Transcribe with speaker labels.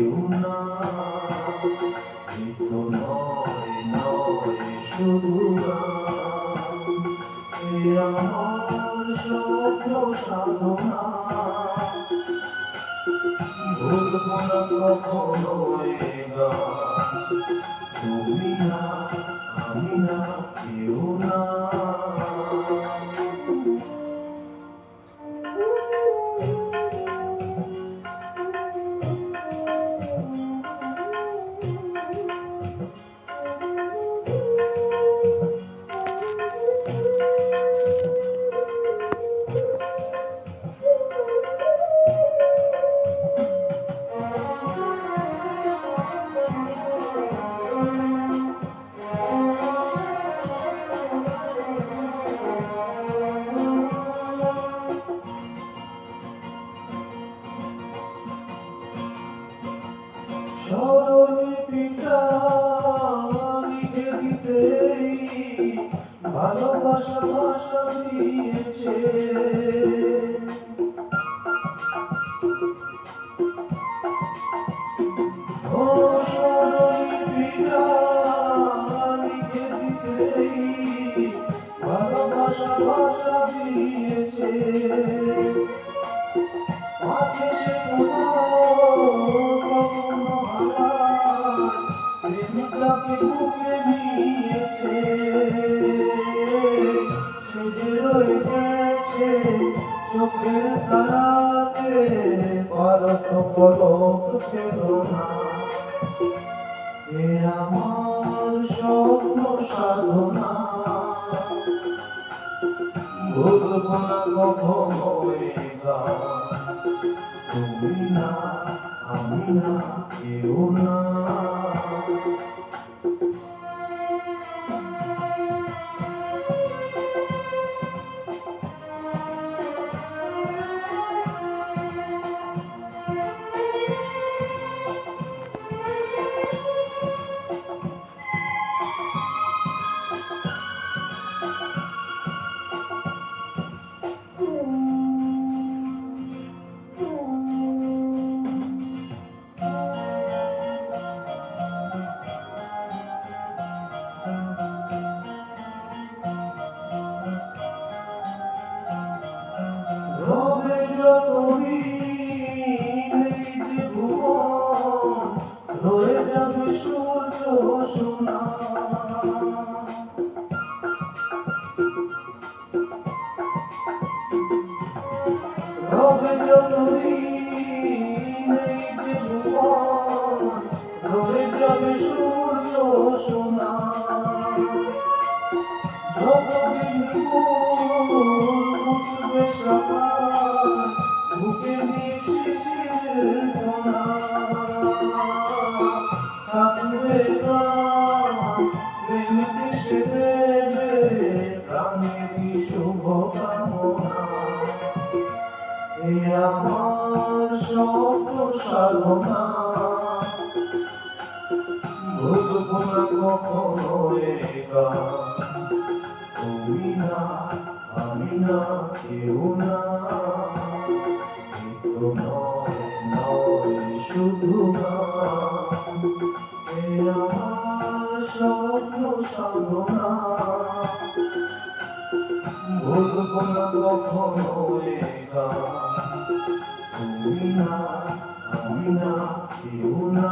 Speaker 1: কেউ না, এ তো নয় নয় শুধু গান, এ আমার স্বপ্ন সাধনা। ভুলব না কখনো এ গান, তুমি না, আমি না, কেউ না। স্মরণলিপিটা লিখে দিতেই ভালোবাসা ভাষা দিয়েছে। ও স্মরণলিপিটা লিখে দিতেই ভালোবাসা ভাষা দিয়েছে। আছে সে প্রেমিকাকে বুকে নিয়েছে, সে যে রয়ে গেছে চোখের তারাতে, পলক পলক ফেল না। এ আমার স্বপ্ন সাধনা, ভুলব না কখনো এ গান, তুমি না, আমি না, কেউ না। রবে যতদিন এই যে ভুবন, রয়ে যাবে সূর্য সোনা। রবে যতদিন এই যে ভুবন, রয়ে যাবে সূর্য সোনা। যতদিন ফুল ফুটবে সকাল, বুকে নিয়ে শিশির কোনা, থাকবে গান প্রেমকে সে দেবে প্রাণেরই শুভকামনা। এ আমার স্বপ্ন সাধনা, ভুলব না কখনো এ গান, তুমি না, আমি না, কেউ না। এ তো নয় নয় শুধু গান, এ আমার স্বপ্ন সাধনা, ভুলব না কখনো এ গান, তুমি না, আমি না, কেউ না।